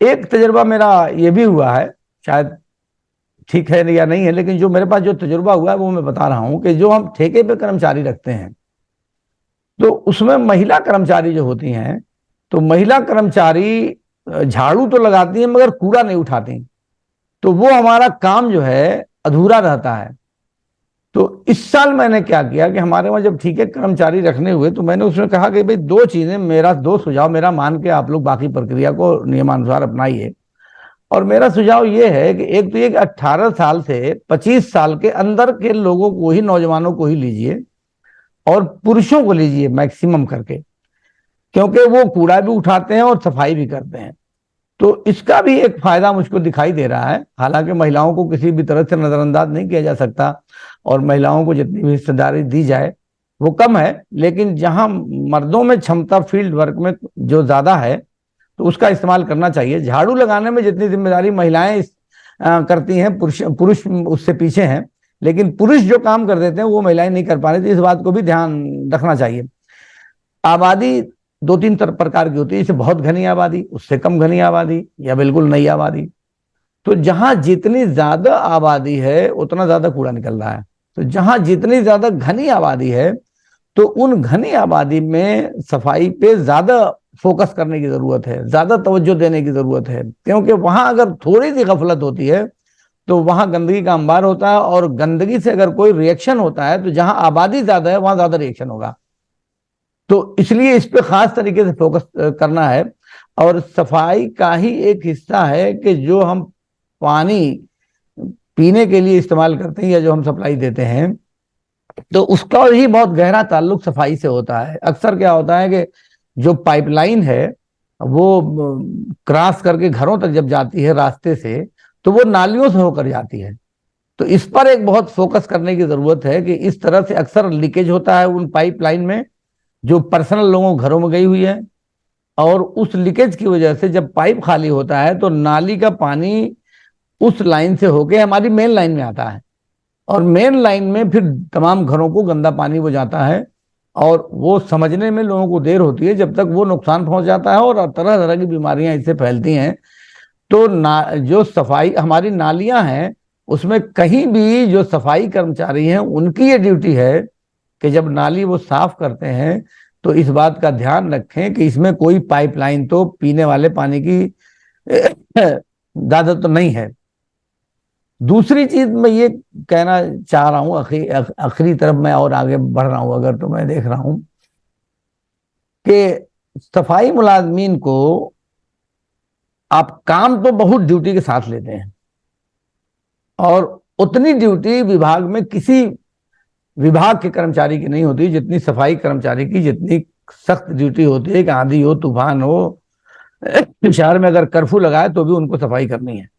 एक तजुर्बा मेरा ये भी हुआ है, शायद ठीक है या नहीं है, लेकिन जो मेरे पास जो तजुर्बा हुआ है वो मैं बता रहा हूं कि जो हम ठेके पे कर्मचारी रखते हैं तो उसमें महिला कर्मचारी जो होती हैं, तो महिला कर्मचारी झाड़ू तो लगाती हैं मगर कूड़ा नहीं उठाती, तो वो हमारा काम जो है अधूरा रहता है। तो इस साल मैंने क्या किया कि हमारे वहां जब ठीके कर्मचारी रखने हुए तो मैंने उसमें कहा कि भाई दो चीजें, मेरा दो सुझाव, मेरा मान के आप लोग बाकी प्रक्रिया को नियमानुसार अपनाइए। और मेरा सुझाव ये है कि एक तो ये कि 18 साल से 25 साल के अंदर के लोगों को ही, नौजवानों को ही लीजिए, और पुरुषों को लीजिए मैक्सिमम करके, क्योंकि वो कूड़ा भी उठाते हैं और सफाई भी करते हैं। तो इसका भी एक फायदा मुझको दिखाई दे रहा है। हालांकि महिलाओं को किसी भी तरह से नजरअंदाज नहीं किया जा सकता, और महिलाओं को जितनी भी हिस्सेदारी दी जाए वो कम है, लेकिन जहां मर्दों में क्षमता फील्ड वर्क में जो ज्यादा है तो उसका इस्तेमाल करना चाहिए। झाड़ू लगाने में जितनी जिम्मेदारी महिलाएं करती हैं, पुरुष उससे पीछे हैं, लेकिन पुरुष जो काम कर देते हैं वो महिलाएं नहीं कर पा रही थी। इस बात को भी ध्यान रखना चाहिए। आबादी दो तीन प्रकार की होती है, जैसे बहुत घनी आबादी, उससे कम घनी आबादी, या बिल्कुल नई आबादी। तो जहां जितनी ज्यादा आबादी है उतना ज्यादा कूड़ा निकल रहा है। तो जहां जितनी ज्यादा घनी आबादी है तो उन घनी आबादी में सफाई पे ज्यादा फोकस करने की जरूरत है, ज्यादा तवज्जो देने की जरूरत है, क्योंकि वहां अगर थोड़ी सी गफलत होती है तो वहां गंदगी का अंबार होता है, और गंदगी से अगर कोई रिएक्शन होता है तो जहां आबादी ज्यादा है वहां ज्यादा रिएक्शन होगा। तो इसलिए इस पे खास तरीके से फोकस करना है। और सफाई का ही एक हिस्सा है कि जो हम पानी पीने के लिए इस्तेमाल करते हैं या जो हम सप्लाई देते हैं, तो उसका ही बहुत गहरा ताल्लुक सफाई से होता है। अक्सर क्या होता है कि जो पाइपलाइन है वो क्रॉस करके घरों तक जब जाती है रास्ते से, तो वो नालियों से होकर जाती है। तो इस पर एक बहुत फोकस करने की जरूरत है कि इस तरह से अक्सर लीकेज होता है उन पाइपलाइन में जो पर्सनल लोगों घरों में गई हुई है, और उस लीकेज की वजह से जब पाइप खाली होता है तो नाली का पानी उस लाइन से होके हमारी मेन लाइन में आता है, और मेन लाइन में फिर तमाम घरों को गंदा पानी वो जाता है, और वो समझने में लोगों को देर होती है जब तक वो नुकसान पहुंच जाता है और तरह तरह की बीमारियां इससे फैलती हैं। तो जो सफाई हमारी नालियां हैं उसमें कहीं भी जो सफाई कर्मचारी हैं उनकी ये ड्यूटी है कि जब नाली वो साफ करते हैं तो इस बात का ध्यान रखें कि इसमें कोई पाइपलाइन तो पीने वाले पानी की ज्यादा तो नहीं है। दूसरी चीज मैं ये कहना चाह रहा हूं, आखिरी तरफ मैं और आगे बढ़ रहा हूं अगर, तो मैं देख रहा हूं कि सफाई मुलाजमीन को आप काम तो बहुत ड्यूटी के साथ लेते हैं, और उतनी ड्यूटी विभाग में किसी विभाग के कर्मचारी की नहीं होती जितनी सफाई कर्मचारी की, जितनी सख्त ड्यूटी होती है कि आंधी हो तूफान हो, शहर में अगर कर्फ्यू लगाए तो भी उनको सफाई करनी है।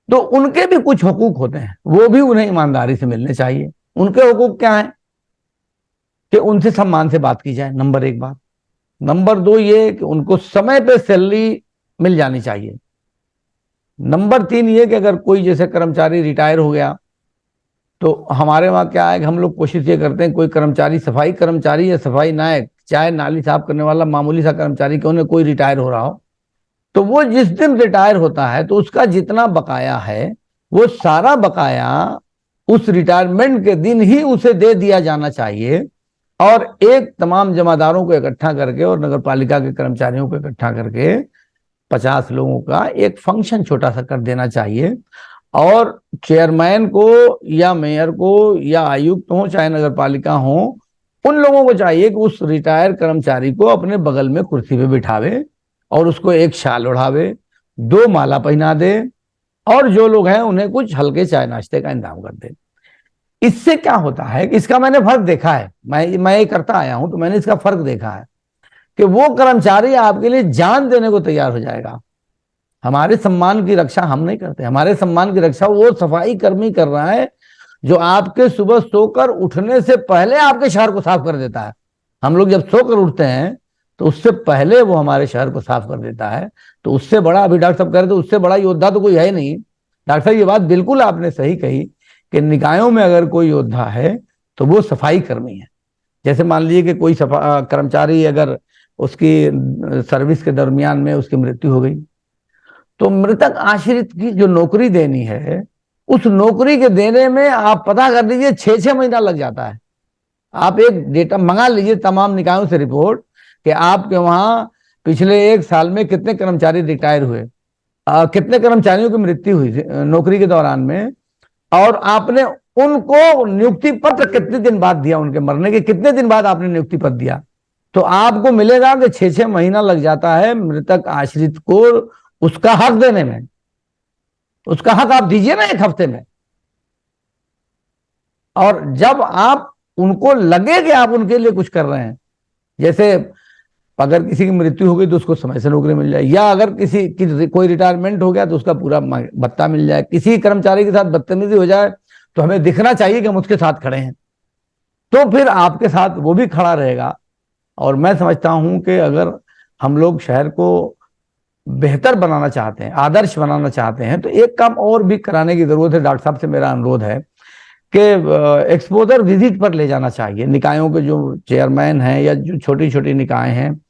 तो उनके भी कुछ हुकूक होते हैं, वो भी उन्हें ईमानदारी से मिलने चाहिए। उनके हुकूक क्या है कि उनसे सम्मान से बात की जाए, नंबर एक बात। नंबर दो ये कि उनको समय पे सैलरी मिल जानी चाहिए। नंबर तीन ये कि अगर कोई जैसे कर्मचारी रिटायर हो गया तो हमारे वहां क्या है कि हम लोग कोशिश ये करते हैं कोई कर्मचारी, सफाई कर्मचारी या सफाई नायक, चाहे नाली साफ करने वाला मामूली सा कर्मचारी क्यों ना, कोई रिटायर हो रहा हो तो वो जिस दिन रिटायर होता है तो उसका जितना बकाया है वो सारा बकाया उस रिटायरमेंट के दिन ही उसे दे दिया जाना चाहिए, और एक तमाम जमादारों को इकट्ठा करके और नगर पालिका के कर्मचारियों को इकट्ठा करके 50 लोगों का एक फंक्शन छोटा सा कर देना चाहिए। और चेयरमैन को या मेयर को या आयुक्त हो चाहे नगर पालिका हो, उन लोगों को चाहिए कि उस रिटायर कर्मचारी को अपने बगल में कुर्सी पे बिठावे और उसको एक शाल ओढ़ावे, 2 माला पहना दे, और जो लोग हैं उन्हें कुछ हल्के चाय नाश्ते का इंतजाम कर दे। इससे क्या होता है कि इसका मैंने फर्क देखा है, मैं ये करता आया हूं तो मैंने इसका फर्क देखा है कि वो कर्मचारी आपके लिए जान देने को तैयार हो जाएगा। हमारे सम्मान की रक्षा हम नहीं करते, हमारे सम्मान की रक्षा वो सफाई कर्मी कर रहा है जो आपके सुबह सोकर उठने से पहले आपके शहर को साफ कर देता है। हम लोग जब सोकर उठते हैं तो उससे पहले वो हमारे शहर को साफ कर देता है। तो उससे बड़ा, अभी डॉक्टर साहब कह रहे थे उससे बड़ा योद्धा तो कोई है नहीं। डॉक्टर साहब ये बात बिल्कुल आपने सही कही कि निकायों में अगर कोई योद्धा है तो वो सफाई कर्मी है। जैसे मान लीजिए कि कोई कर्मचारी अगर उसकी सर्विस के दरमियान में उसकी मृत्यु हो गई तो मृतक आश्रित की जो नौकरी देनी है उस नौकरी के देने में आप पता कर लीजिए 6-6 महीना लग जाता है। आप एक डेटा मंगा लीजिए तमाम निकायों से रिपोर्ट कि आपके वहां पिछले 1 साल में कितने कर्मचारी रिटायर हुए, कितने कर्मचारियों की मृत्यु हुई नौकरी के दौरान में, और आपने उनको नियुक्ति पत्र कितने दिन बाद दिया, उनके मरने के कितने दिन बाद आपने नियुक्ति पत्र दिया। तो आपको मिलेगा कि 6-6 महीना लग जाता है मृतक आश्रित को उसका हक देने में। उसका हक आप दीजिए ना 1 हफ्ते में, और जब आप उनको लगे कि आप उनके लिए कुछ कर रहे हैं, जैसे अगर किसी की मृत्यु हो गई तो उसको समय से नौकरी मिल जाए, या अगर किसी की कोई रिटायरमेंट हो गया तो उसका पूरा भत्ता मिल जाए, किसी कर्मचारी के साथ बदतमीजी हो जाए तो हमें दिखना चाहिए कि हम उसके साथ खड़े हैं, तो फिर आपके साथ वो भी खड़ा रहेगा। और मैं समझता हूं कि अगर हम लोग शहर को बेहतर बनाना चाहते हैं, आदर्श बनाना चाहते हैं, तो एक काम और भी कराने की जरूरत है। डॉक्टर साहब से मेरा अनुरोध है के एक्सपोजर विजिट पर ले जाना चाहिए। निकायों के जो चेयरमैन हैं या जो छोटी छोटी निकाय हैं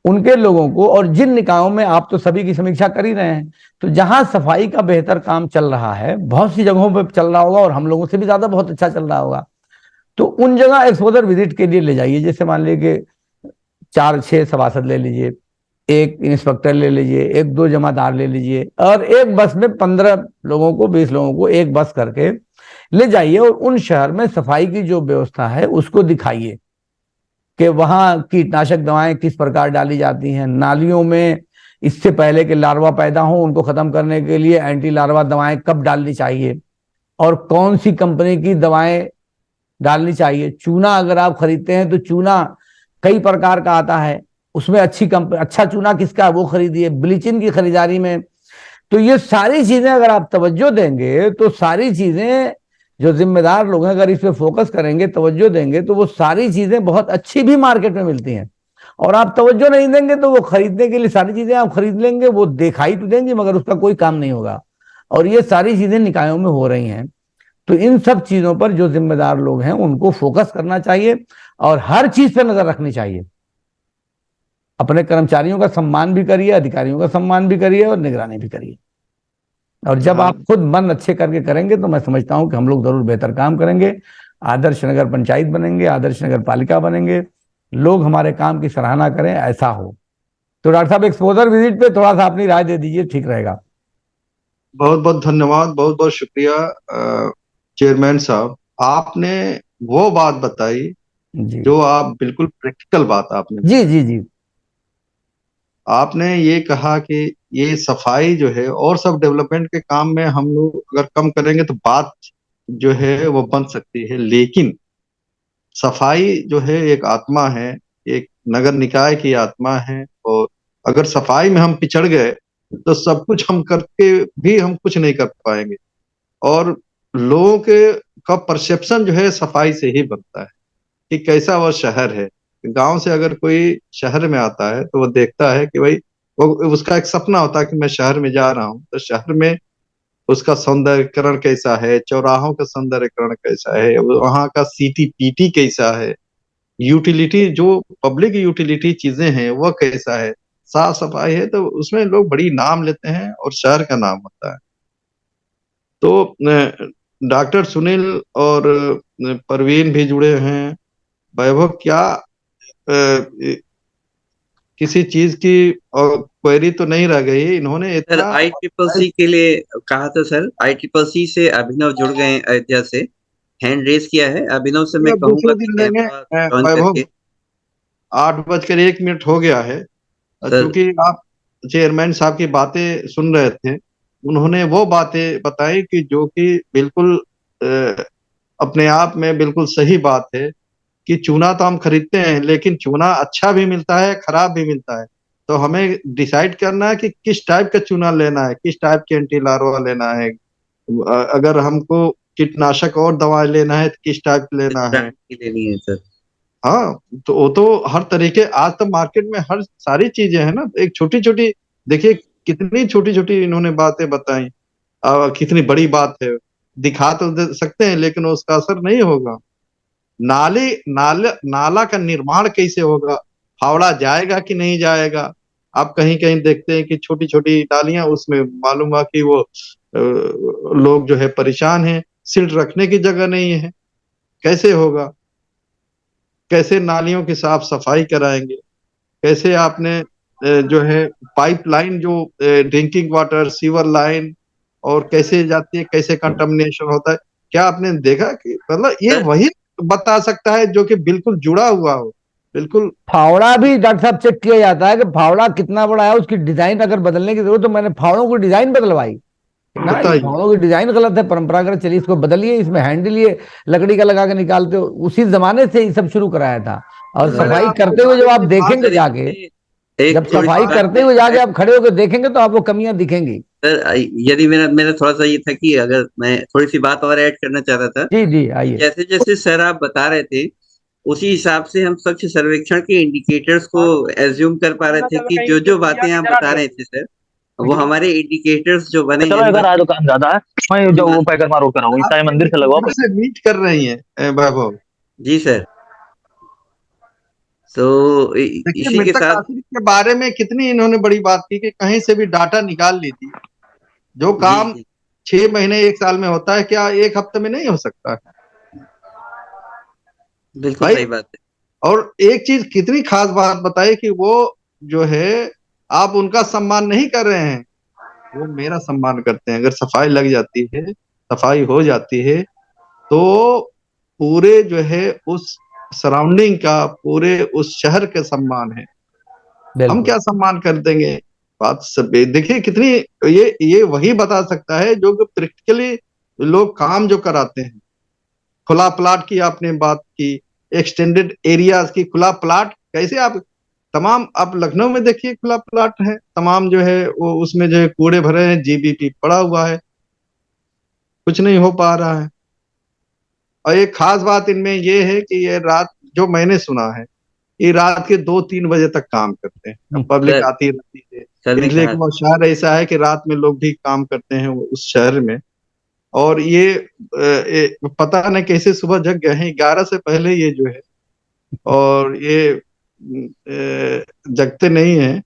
उनके लोगों को, और जिन निकायों में आप तो सभी की समीक्षा कर ही रहे हैं, तो जहां सफाई का बेहतर काम चल रहा है, बहुत सी जगहों पर चल रहा होगा और हम लोगों से भी ज्यादा बहुत अच्छा चल रहा होगा, तो उन जगह एक्सपोजर विजिट के लिए ले जाइए। जैसे मान लीजिए कि 4-6 सभासद ले लीजिए, एक इंस्पेक्टर ले लीजिए, 1-2 जमादार ले लीजिए, और एक बस में 15 लोगों को, 20 लोगों को एक बस करके ले जाइए और उन शहर में सफाई की जो व्यवस्था है उसको दिखाइए कि वहां कीटनाशक दवाएं किस प्रकार डाली जाती हैं, नालियों में इससे पहले कि लार्वा पैदा हो उनको खत्म करने के लिए एंटी लार्वा दवाएं कब डालनी चाहिए और कौन सी कंपनी की दवाएं डालनी चाहिए। चूना अगर आप खरीदते हैं तो चूना कई प्रकार का आता है, उसमें अच्छा चूना किसका है वो खरीदिए। ब्लीचिंग की खरीदारी में तो ये सारी चीजें अगर आप तवज्जो देंगे, तो सारी चीजें जो जिम्मेदार लोग हैं अगर इस पे फोकस करेंगे, तवज्जो देंगे, तो वो सारी चीजें बहुत अच्छी भी मार्केट में मिलती हैं। और आप तवज्जो नहीं देंगे तो वो खरीदने के लिए सारी चीजें आप खरीद लेंगे, वो दिखाई तो देंगे मगर उसका कोई काम नहीं होगा। और ये सारी चीजें निकायों में हो रही हैं। तो इन सब चीजों पर जो जिम्मेदार लोग हैं उनको फोकस करना चाहिए और हर चीज पर नजर रखनी चाहिए। अपने कर्मचारियों का सम्मान भी करिए, अधिकारियों का सम्मान भी करिए और निगरानी भी करिए। और जब आप खुद मन अच्छे करके करेंगे तो मैं समझता हूं कि हम लोग जरूर बेहतर काम करेंगे, आदर्श नगर पंचायत बनेंगे, आदर्श नगर पालिका बनेंगे, लोग हमारे काम की सराहना करें, ऐसा हो। तो डॉक्टर साहब एक्सपोजर विजिट पे थोड़ा सा अपनी राय दे दीजिए, ठीक रहेगा। बहुत बहुत धन्यवाद, बहुत बहुत शुक्रिया चेयरमैन साहब। आपने वो बात बताई जी जो आप बिल्कुल प्रैक्टिकल बात आपने जी जी जी आपने ये कहा कि ये सफाई जो है और सब डेवलपमेंट के काम में हम लोग अगर कम करेंगे तो बात जो है वो बन सकती है, लेकिन सफाई जो है एक आत्मा है, एक नगर निकाय की आत्मा है। और अगर सफाई में हम पिछड़ गए तो सब कुछ हम करके भी हम कुछ नहीं कर पाएंगे। और लोगों के का परसेप्शन जो है सफाई से ही बनता है कि कैसा वह शहर है। गांव से अगर कोई शहर में आता है तो वो देखता है कि भाई वो उसका एक सपना होता है कि मैं शहर में जा रहा हूँ, तो शहर में उसका सौंदर्यकरण कैसा है, चौराहों का सौंदर्यकरण कैसा है, वहाँ का सीटी पीटी कैसा है, यूटिलिटी जो पब्लिक यूटिलिटी चीजें हैं वह कैसा है, साफ सफाई है, तो उसमें लोग बड़ी नाम लेते हैं और शहर का नाम होता है। तो डॉक्टर सुनील और परवीन भी जुड़े हैं। वैभव, क्या किसी चीज की क्वेरी तो नहीं रह गई? इन्होंने सर इतना ICCC के लिए कहा था सर, ICCC से अभिनव जुड़ गए हैं अयोध्या से, हैंड रेस किया है। अभिनव से मैं कहूंगा दूसरे कि दिन देंगे। कैमरा ज्वाइन वैभव, करके। 8:01 हो गया है। सर चूंकि आप चेयरमैन साहब की बातें सुन रहे थे, उन्होंने वो बातें बताई कि जो कि बिल्कुल अपने आप में बिल्कुल सही बात है कि चूना तो हम खरीदते हैं लेकिन चूना अच्छा भी मिलता है, खराब भी मिलता है। तो हमें डिसाइड करना है कि किस टाइप का चूना लेना है, किस टाइप के एंटी लार्वा लेना है। अगर हमको कीटनाशक और दवाएं लेना है तो किस टाइप लेना है। ब्रांड की लेनी है सर। हाँ, तो वो तो हर तरीके, आज तो मार्केट में हर सारी चीजें हैं ना। एक छोटी छोटी, देखिए कितनी छोटी छोटी इन्होंने बातें बताई, कितनी बड़ी बात है। दिखा तो दे सकते हैं लेकिन उसका असर नहीं होगा। नाला का निर्माण कैसे होगा, हावड़ा जाएगा कि नहीं जाएगा। आप कहीं कहीं देखते हैं कि छोटी छोटी नालियां, उसमें मालूम हुआ कि वो लोग जो है परेशान हैं, सिल्ट रखने की जगह नहीं है। कैसे होगा? कैसे नालियों की साफ सफाई कराएंगे? कैसे आपने जो है पाइपलाइन, जो ड्रिंकिंग वाटर सीवर लाइन, और कैसे जाती है, कैसे कंटामिनेशन होता है? क्या आपने देखा कि मतलब ये सर वही बता सकता है जो कि बिल्कुल जुड़ा हुआ हो, बिल्कुल। फावड़ा भी डॉक्टर साहब चेक किया जाता है कि फावड़ा कितना बड़ा है, उसकी डिजाइन अगर बदलने की जरूरत, तो मैंने फावड़ों की डिजाइन बदलवाई ना, ये बताइए। फावड़ों की डिजाइन गलत है, परंपरागत, चलिए इसको बदलिए, इसमें हैंडल ये लकड़ी का लगा के निकालते हो, उसी जमाने से ये सब शुरू कराया था। और मैंने सफाई आपको करते हुए जब आप बात देखेंगे सर जाके, एक जब थोड़ी सी सफाई बात करते मैं हुए जाके ऐड आप खड़े होकर देखेंगे तो आपको कमियां दिखेंगी। सर, यदि मेरा मेरा थोड़ा सा ये था कि अगर मैं थोड़ी सी बात और ऐड करना चाहता था। जी जी आइए। जैसे जैसे सर आप बता रहे थे, उसी हिसाब से हम स्वच्छ सर्वेक्षण के इंडिकेटर्स को एज्यूम कर पा रहे थे कि जो जो बातें आप बता रहे थे सर, वो हमारे इंडिकेटर्स जो बने चलो हैं एक आज दुकान ज्यादा है, मैं जो वो पैकर मारो कर रहा हूँ, आप ईसाई मंदिर से लगवाओ। से मीट कर रही हैं वैभव। जी सर। तो देखिए इसी के मृतक साथ आश्रित के बारे में कितनी इन्होंने बड़ी बात की कि कहीं से भी डाटा निकाल ली थी। जो जी काम जी 6 महीने 1 साल में होता है, क्या 1 हफ्ते में नहीं हो सकता है बिल्कुल भाई? सही बात है। और एक चीज कितनी खास बात बताई कि वो जो है, आप उनका सम्मान नहीं कर रहे हैं, वो मेरा सम्मान करते हैं। अगर सफाई लग जाती है, सफाई हो जाती है, तो पूरे जो है उस सराउंडिंग का, पूरे उस शहर का सम्मान है। हम बिल्कुल क्या सम्मान कर देंगे? बात सब देखिए कितनी, ये वही बता सकता है जो कि प्रैक्टिकली लोग काम जो कराते हैं। खुला प्लाट की आपने बात की, एक्सटेंडेड एरियाज की, खुला प्लाट कैसे आप तमाम, आप लखनऊ में देखिए खुला प्लाट है तमाम, जो है वो उसमें जो है कूड़े भरे हैं, जीबीपी पड़ा हुआ है, कुछ नहीं हो पा रहा है। और एक खास बात इनमें ये है कि ये रात, जो मैंने सुना है, ये रात के 2-3 बजे तक काम करते हैं। अब पब्लिक सर आती रहती है, सर ने इसलिए कहा कि वो शहर ऐसा है कि रात में लोग भी काम करते हैं उस शहर में। और पता नहीं कैसे सुबह जग गए हैं 11 से पहले ये जो है, और ये जगते नहीं है।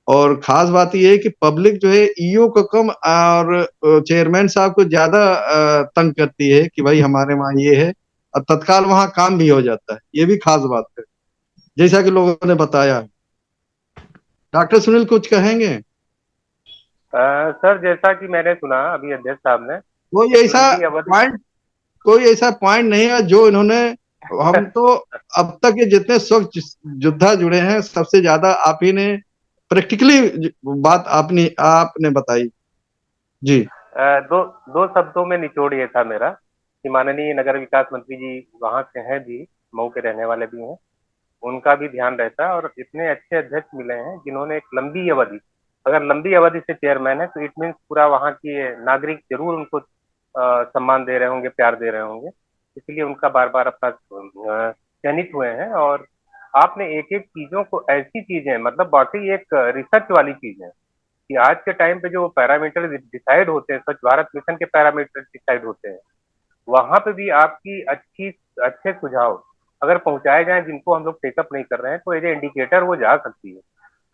और खास बात ये है कि पब्लिक जो है ईओ को कम और चेयरमैन साहब को ज्यादा तंग करती है कि भाई हमारे वहाँ ये है, और तत्काल वहाँ काम भी हो जाता है। ये भी खास बात है, जैसा कि लोगों ने बताया। डॉक्टर सुनील कुछ कहेंगे? सर जैसा कि मैंने सुना अभी अध्यक्ष साहब ने, कोई एक ऐसा लंबी अवधि। पॉइंट कोई ऐसा पॉइंट नहीं है जो इन्होंने, हम तो अब तक ये जितने स्वच्छ योद्धा जुड़े हैं, सबसे ज्यादा आप ही ने प्रैक्टिकली बात आपने आपने बताई जी। दो दो शब्दों में निचोड़ ये था मेरा कि माननीय नगर विकास मंत्री जी वहां से हैं भी, मऊ के रहने वाले भी हैं, उनका भी ध्यान रहता है। और इतने अच्छे अध्यक्ष मिले हैं जिन्होंने एक लंबी अवधि, अगर लंबी अवधि से चेयरमैन है तो इट मीन्स पूरा वहाँ की नागरिक जरूर उनको सम्मान दे रहे होंगे, प्यार दे रहे होंगे, इसलिए उनका बार बार अपना चयनित हुए हैं। और आपने एक एक चीजों को, ऐसी चीजें मतलब वाकई एक रिसर्च वाली चीज है कि आज के टाइम पे जो पैरामीटर डिसाइड होते हैं, स्वच्छ भारत मिशन के पैरामीटर डिसाइड होते हैं, वहां पे भी आपकी अच्छे सुझाव अगर पहुंचाए जाएं जिनको हम लोग टेकअप नहीं कर रहे हैं, तो एज ए इंडिकेटर वो जा सकती है।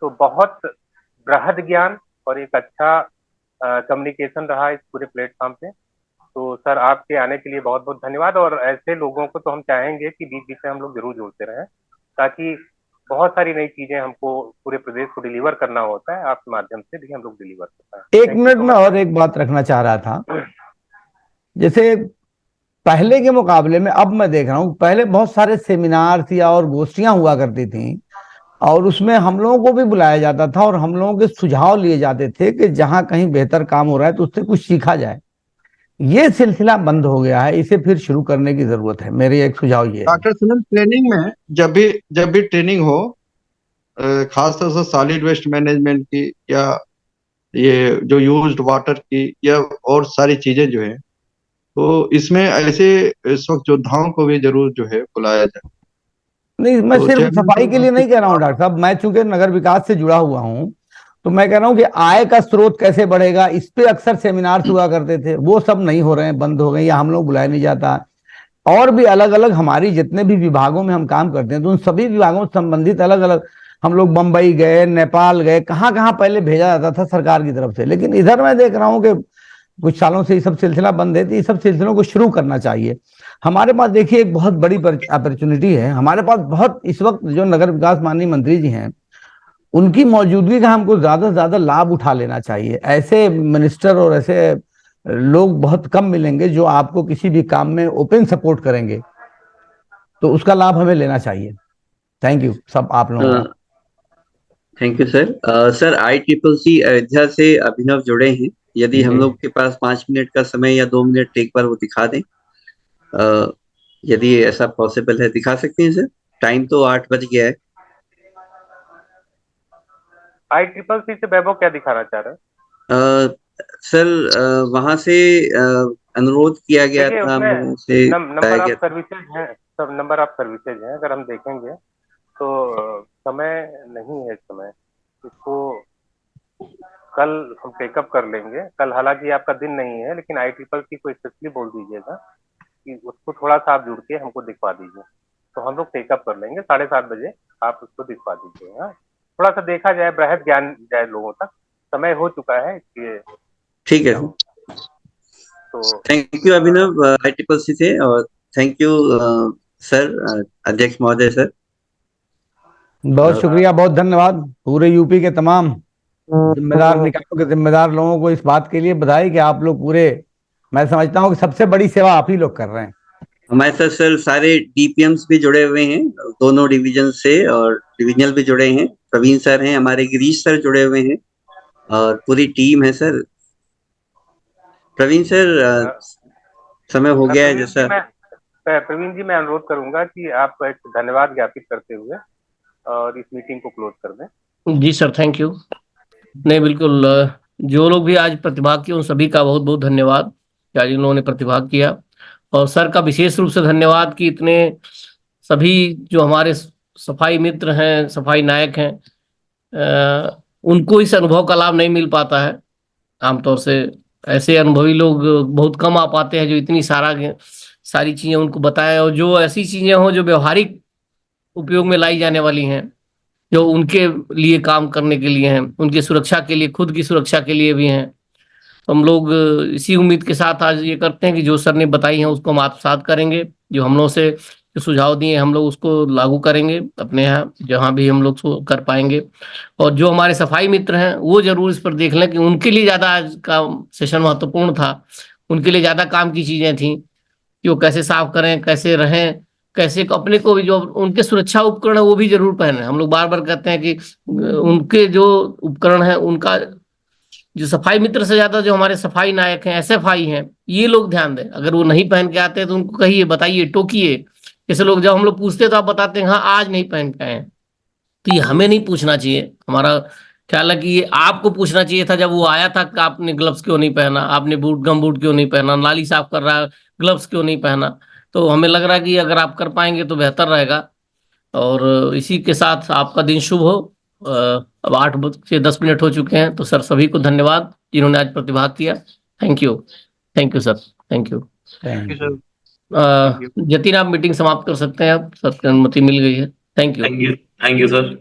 तो बहुत बृहद ज्ञान और एक अच्छा कम्युनिकेशन रहा इस पूरे प्लेटफॉर्म पे। तो सर आपके आने के लिए बहुत बहुत धन्यवाद। और ऐसे लोगों को तो हम चाहेंगे कि बीच बीच में हम लोग जरूर जोड़ते रहें, ताकि बहुत सारी नई चीजें हमको पूरे प्रदेश को डिलीवर करना होता है, आपके माध्यम से भी हम लोग डिलीवर करते हैं। एक मिनट में और एक बात रखना चाह रहा था। जैसे पहले के मुकाबले में अब मैं देख रहा हूँ, पहले बहुत सारे सेमिनार या और गोष्ठियां हुआ करती थी, और उसमें हम लोगों को भी बुलाया जाता था और हम लोगों के सुझाव लिए जाते थे कि जहां कहीं बेहतर काम हो रहा है तो उससे कुछ सीखा जाए। ये सिलसिला बंद हो गया है, इसे फिर शुरू करने की जरूरत है। मेरी एक सुझाव ये है। डॉक्टर सुनील, ट्रेनिंग में जब भी ट्रेनिंग हो, खासतौर से सॉलिड वेस्ट मैनेजमेंट की, या ये जो यूज्ड वाटर की, या और सारी चीजें जो है, तो इसमें ऐसे स्वच्छ योद्धाओं को भी जरूर जो है बुलाया जाए। नहीं, मैं तो सिर्फ चेयरमैन सफाई के लिए नहीं कह रहा हूँ डॉक्टर साहब, मैं चूंकि नगर विकास से जुड़ा हुआ हूँ, तो मैं कह रहा हूँ कि आय का स्रोत कैसे बढ़ेगा, इस पे अक्सर सेमिनार हुआ करते थे, वो सब नहीं हो रहे हैं, बंद हो गए, या हम लोग बुलाया नहीं जाता। और भी अलग अलग हमारी जितने भी विभागों में हम काम करते हैं, तो उन सभी विभागों से संबंधित अलग अलग हम लोग बंबई गए, नेपाल गए, कहाँ कहाँ पहले भेजा जाता था सरकार की तरफ से। लेकिन इधर मैं देख रहा हूँ कि कुछ सालों से ये सब सिलसिला बंद है, तो ये सब सिलसिलों को शुरू करना चाहिए। हमारे पास देखिए एक बहुत बड़ी अपॉर्चुनिटी है, हमारे पास बहुत इस वक्त जो नगर विकास माननीय मंत्री जी हैं, उनकी मौजूदगी का हमको ज्यादा से ज्यादा लाभ उठा लेना चाहिए। ऐसे मिनिस्टर और ऐसे लोग बहुत कम मिलेंगे जो आपको किसी भी काम में ओपन सपोर्ट करेंगे, तो उसका लाभ हमें लेना चाहिए। थैंक यू सब आप लोगों का। Thank you sir. Sir ICCC Ayodhya से अभिनव जुड़े हैं, यदि हम लोग के पास 5 मिनट का समय या 2 मिनट एक बार वो दिखा दें, यदि ऐसा पॉसिबल है दिखा सकते हैं सर। टाइम तो 8 बज गया है। ICCC से वैभव क्या दिखाना चाह रहे हैं? सर वहां से अनुरोध किया गया देखिए था, हम उसमें लोगों से नंबर बताया ऑफ गया था। सर्विसेज हैं, सब नंबर ऑफ सर्विसेज हैं, अगर हम देखेंगे तो समय नहीं है, समय इसको कल हम टेकअप कर लेंगे। कल हालांकि आपका दिन नहीं है, लेकिन IEEE को स्पेशली बोल दीजिएगा कि उसको थोड़ा सा आप जुड़ के हमको दिखवा दीजिए, तो हम लोग टेकअप कर लेंगे। 7:30 बजे आप उसको दिखवा दीजिए। हाँ, थोड़ा सा देखा जाए, बृहद ज्ञान जाए लोगों तक, समय हो चुका है इसलिए। ठीक है, तो थैंक यू अभिनव IEEE से, और थैंक यू सर, अध्यक्ष महोदय सर। बहुत शुक्रिया, बहुत धन्यवाद। पूरे यूपी के तमाम जिम्मेदार निकायों के जिम्मेदार लोगों को इस बात के लिए बधाई कि आप लोग पूरे, मैं समझता हूँ कि सबसे बड़ी सेवा आप ही लोग कर रहे हैं। हमारे साथ सर सारे DPMs भी जुड़े हुए हैं, दोनों डिवीजन से, और डिविजनल भी जुड़े हैं। प्रवीण सर हैं, हमारे गिरीश सर जुड़े हुए हैं, और पूरी टीम है सर। प्रवीण सर, समय हो गया है जैसा। प्रवीण जी, मैं अनुरोध करूंगा कि आप एक धन्यवाद ज्ञापित करते हुए और इस मीटिंग को क्लोज कर दें। जी सर, थैंक यू। नहीं, बिल्कुल, जो लोग भी आज प्रतिभाग किए उन सभी का बहुत बहुत धन्यवाद कि आज इन लोगों ने प्रतिभाग किया। और सर का विशेष रूप से धन्यवाद कि इतने सभी जो हमारे सफाई मित्र हैं, सफाई नायक हैं, उनको इस अनुभव का लाभ नहीं मिल पाता है। आमतौर से ऐसे अनुभवी लोग बहुत कम आ पाते हैं जो इतनी सारी चीजें उनको बताएं, और जो ऐसी चीजें हों जो व्यवहारिक उपयोग में लाई जाने वाली हैं, जो उनके लिए काम करने के लिए हैं, उनकी सुरक्षा के लिए, खुद की सुरक्षा के लिए भी हैं। तो हम लोग इसी उम्मीद के साथ आज ये करते हैं कि जो सर ने बताई हैं उसको हम आत्मसात करेंगे। जो हम लोग से जो सुझाव दिए हम लोग उसको लागू करेंगे अपने यहाँ जहाँ भी हम लोग कर पाएंगे। और जो हमारे सफाई मित्र हैं वो जरूर इस पर देख लें कि उनके लिए ज़्यादा आज का सेशन महत्वपूर्ण था, उनके लिए ज़्यादा काम की चीज़ें थी कि वो कैसे साफ करें, कैसे रहें, कैसे अपने को भी जो उनके सुरक्षा उपकरण है वो भी जरूर पहने। हम लोग बार बार कहते हैं कि उनके जो उपकरण है, उनका जो सफाई मित्र से ज्यादा जो हमारे सफाई नायक हैं, SFI हैं, ये लोग ध्यान दें। अगर वो नहीं पहन के आते हैं तो उनको कहिए, बताइए, टोकिए। जैसे लोग जब हम लोग पूछते हैं तो आप बताते हैं हाँ आज नहीं पहन के आए हैं, तो ये हमें नहीं पूछना चाहिए। हमारा ख्याल है कि ये आपको पूछना चाहिए था जब वो आया था कि आपने ग्लव्स क्यों नहीं पहना, आपने गम बूट क्यों नहीं पहना, नाली साफ कर रहा है ग्लव्स क्यों नहीं पहना। तो हमें लग रहा है कि अगर आप कर पाएंगे तो बेहतर रहेगा। और इसी के साथ आपका दिन शुभ हो। अब 8:10 हो चुके हैं, तो सर सभी को धन्यवाद जिन्होंने आज प्रतिभाग किया। Thank you, thank you sir, thank you. Thank you. Jatin, आप मीटिंग समाप्त कर सकते हैं, अब सर की अनुमति मिल गई है। Thank you, thank you sir.